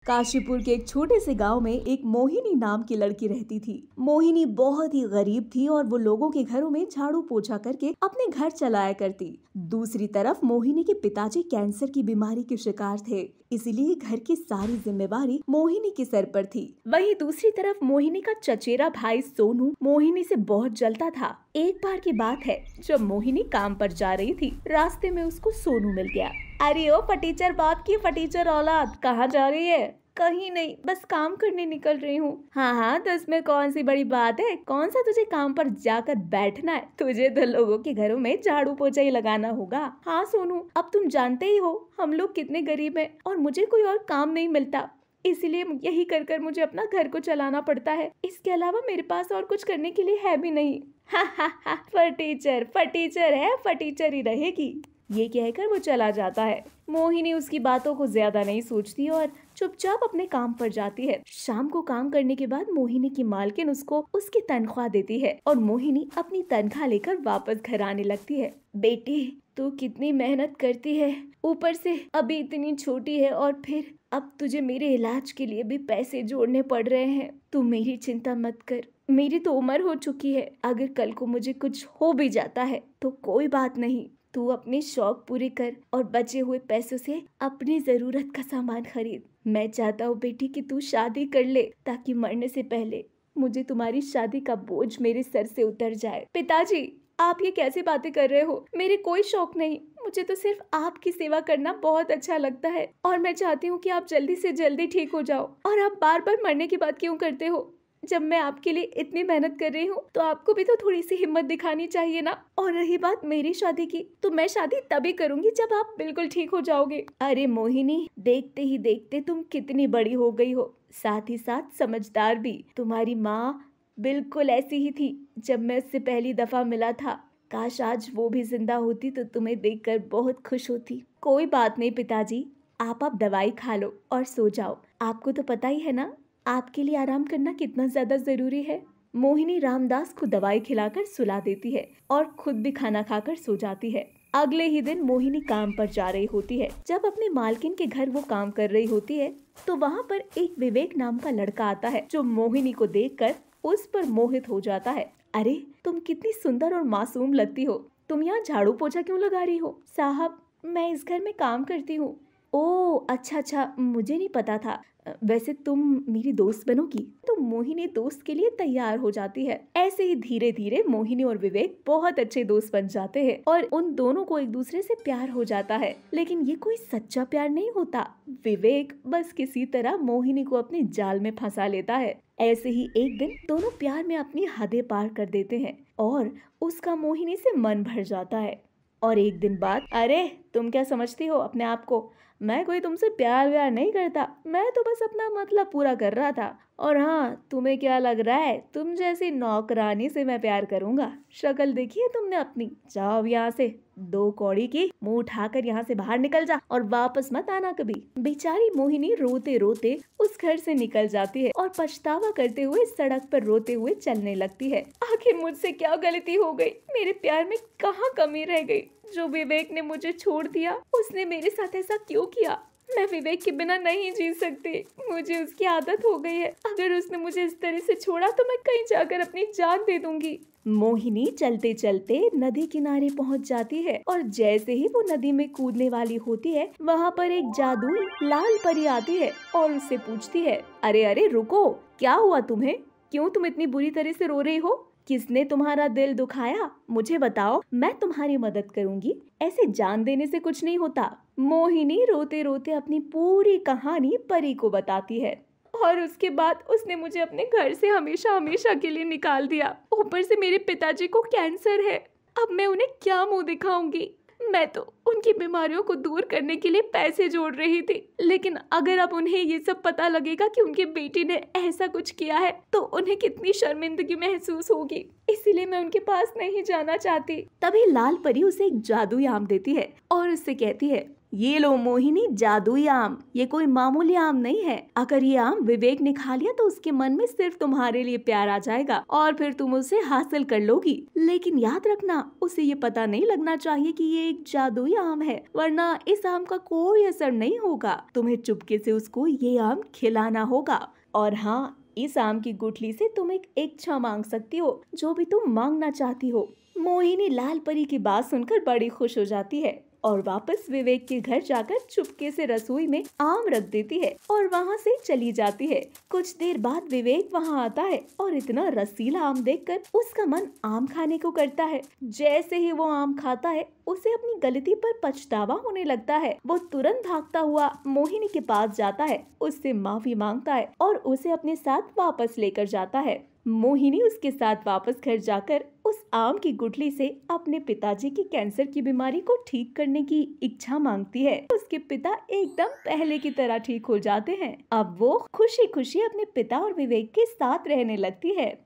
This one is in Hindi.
काशीपुर के एक छोटे से गांव में एक मोहिनी नाम की लड़की रहती थी। मोहिनी बहुत ही गरीब थी और वो लोगों के घरों में झाड़ू पोछा करके अपने घर चलाया करती। दूसरी तरफ मोहिनी के पिताजी कैंसर की बीमारी के शिकार थे, इसीलिए घर की सारी जिम्मेवारी मोहिनी के सर पर थी। वहीं दूसरी तरफ मोहिनी का चचेरा भाई सोनू मोहिनी से बहुत जलता था। एक बार की बात है, जब मोहिनी काम पर जा रही थी, रास्ते में उसको सोनू मिल गया। अरे ओ फटीचर बाप की फटीचर औलाद, कहाँ जा रही है? कहीं नहीं, बस काम करने निकल रही हूँ। हाँ, तो इसमें कौन सी बड़ी बात है? कौन सा तुझे काम पर जाकर बैठना है? तुझे तो लोगों के घरों में झाड़ू पोछा ही लगाना होगा। हाँ सोनू, अब तुम जानते ही हो हम लोग कितने गरीब हैं और मुझे कोई और काम नहीं मिलता, इसलिए यही कर कर मुझे अपना घर को चलाना पड़ता है। इसके अलावा मेरे पास और कुछ करने के लिए है भी नहीं। हा, फटीचर फटीचर है, फटीचर ही रहेगी। ये कहकर वो चला जाता है। मोहिनी उसकी बातों को ज्यादा नहीं सोचती और चुपचाप अपने काम पर जाती है। शाम को काम करने के बाद मोहिनी की मालकिन उसको उसकी तनख्वाह देती है और मोहिनी अपनी तनख्वाह लेकर वापस घर आने लगती है। बेटी, तू कितनी मेहनत करती है, ऊपर से अभी इतनी छोटी है और फिर अब तुझे मेरे इलाज के लिए भी पैसे जोड़ने पड़ रहे हैं। तू मेरी चिंता मत कर, मेरी तो उम्र हो चुकी है। अगर कल को मुझे कुछ हो भी जाता है तो कोई बात नहीं, तू अपने शौक पूरे कर और बचे हुए पैसों से अपनी जरूरत का सामान खरीद। मैं चाहता हूँ बेटी कि तू शादी कर ले, ताकि मरने से पहले मुझे तुम्हारी शादी का बोझ मेरे सर से उतर जाए। पिताजी, आप ये कैसी बातें कर रहे हो? मेरे कोई शौक नहीं, मुझे तो सिर्फ आपकी सेवा करना बहुत अच्छा लगता है और मैं चाहती हूँ कि आप जल्दी से जल्दी ठीक हो जाओ। और आप बार बार मरने की बात क्यों करते हो? जब मैं आपके लिए इतनी मेहनत कर रही हूँ तो आपको भी तो थोड़ी सी हिम्मत दिखानी चाहिए ना। और रही बात मेरी शादी की, तो मैं शादी तभी करूंगी जब आप बिल्कुल ठीक हो जाओगे। अरे मोहिनी, देखते ही देखते तुम कितनी बड़ी हो गई हो, साथ ही साथ समझदार भी। तुम्हारी माँ बिल्कुल ऐसी ही थी जब मैं उससे पहली दफा मिला था। काश आज वो भी जिंदा होती तो तुम्हें देखकर बहुत खुश होती। कोई बात नहीं पिताजी, आप दवाई खा लो और सो जाओ। आपको तो पता ही है ना आपके लिए आराम करना कितना ज्यादा जरूरी है। मोहिनी रामदास को दवाई खिलाकर सुला देती है और खुद भी खाना खाकर सो जाती है। अगले ही दिन मोहिनी काम पर जा रही होती है। जब अपने मालकिन के घर वो काम कर रही होती है तो वहाँ पर एक विवेक नाम का लड़का आता है, जो मोहिनी को देखकर उस पर मोहित हो जाता है। अरे तुम कितनी सुंदर और मासूम लगती हो, तुम यहाँ झाड़ू पोछा क्यों लगा रही हो? साहब, मैं इस घर में काम करती हूँ। ओह अच्छा, मुझे नहीं पता था। वैसे तुम मेरी दोस्त बनोगी? तो मोहिनी दोस्त के लिए तैयार हो जाती है। ऐसे ही धीरे धीरे मोहिनी और विवेक बहुत अच्छे दोस्त बन जाते हैं और उन दोनों को एक दूसरे से प्यार हो जाता है। लेकिन ये कोई सच्चा प्यार नहीं होता। विवेक बस किसी तरह मोहिनी को अपने जाल में फंसा लेता है। ऐसे ही एक दिन दोनों प्यार में अपनी हदें पार कर देते हैं और उसका मोहिनी से मन भर जाता है। और एक दिन बाद, अरे तुम क्या समझती हो अपने आप को? मैं कोई तुमसे प्यार व्यार नहीं करता, मैं तो बस अपना मतलब पूरा कर रहा था। और हाँ, तुम्हें क्या लग रहा है तुम जैसी नौकरानी से मैं प्यार करूंगा? शक्ल देखी है तुमने अपनी? जाओ यहाँ से, 2 कौड़ी की, मुंह उठाकर यहाँ से बाहर निकल जा और वापस मत आना कभी। बेचारी मोहिनी रोते रोते उस घर से निकल जाती है और पछतावा करते हुए सड़क पर रोते हुए चलने लगती है। आखिर मुझसे क्या गलती हो गई? मेरे प्यार में कहाँ कमी रह गई? जो विवेक ने मुझे छोड़ दिया, उसने मेरे साथ ऐसा क्यों किया? मैं विवेक के बिना नहीं जी सकती, मुझे उसकी आदत हो गई है। अगर उसने मुझे इस तरह से छोड़ा तो मैं कहीं जाकर अपनी जान दे दूंगी। मोहिनी चलते चलते नदी किनारे पहुंच जाती है और जैसे ही वो नदी में कूदने वाली होती है, वहाँ पर एक जादुई लाल परी आती है और उससे पूछती है, अरे रुको, क्या हुआ तुम्हें? क्यों तुम इतनी बुरी तरह से रो रही हो? किसने तुम्हारा दिल दुखाया? मुझे बताओ, मैं तुम्हारी मदद करूंगी। ऐसे जान देने से कुछ नहीं होता। मोहिनी रोते रोते अपनी पूरी कहानी परी को बताती है और उसके बाद उसने मुझे अपने घर से हमेशा हमेशा के लिए निकाल दिया। ऊपर से मेरे पिताजी को कैंसर है, अब मैं उन्हें क्या मुंह दिखाऊंगी? मैं तो उनकी बीमारियों को दूर करने के लिए पैसे जोड़ रही थी, लेकिन अगर अब उन्हें ये सब पता लगेगा कि उनकी बेटी ने ऐसा कुछ किया है तो उन्हें कितनी शर्मिंदगी महसूस होगी। इसीलिए मैं उनके पास नहीं जाना चाहती। तभी लाल परी उसे एक जादुई आम देती है और उससे कहती है, ये लो मोहिनी, जादुई आम। ये कोई मामूली आम नहीं है। अगर ये आम विवेक ने खा लिया तो उसके मन में सिर्फ तुम्हारे लिए प्यार आ जाएगा और फिर तुम उसे हासिल कर लोगी। लेकिन याद रखना, उसे ये पता नहीं लगना चाहिए कि ये एक जादुई आम है, वरना इस आम का कोई असर नहीं होगा। तुम्हें चुपके से उसको ये आम खिलाना होगा। और हाँ, इस आम की गुठली से तुम एक इच्छा मांग सकती हो, जो भी तुम मांगना चाहती हो। मोहिनी लाल परी की बात सुनकर बड़ी खुश हो जाती है और वापस विवेक के घर जाकर चुपके से रसोई में आम रख देती है और वहाँ से चली जाती है। कुछ देर बाद विवेक वहाँ आता है और इतना रसीला आम देखकर उसका मन आम खाने को करता है। जैसे ही वो आम खाता है, उसे अपनी गलती पर पछतावा होने लगता है। वो तुरंत भागता हुआ मोहिनी के पास जाता है, उससे माफी मांगता है और उसे अपने साथ वापस लेकर जाता है। मोहिनी उसके साथ वापस घर जाकर उस आम की गुठली से अपने पिताजी की कैंसर की बीमारी को ठीक करने की इच्छा मांगती है। उसके पिता एकदम पहले की तरह ठीक हो जाते हैं। अब वो खुशी खुशी अपने पिता और विवेक के साथ रहने लगती है।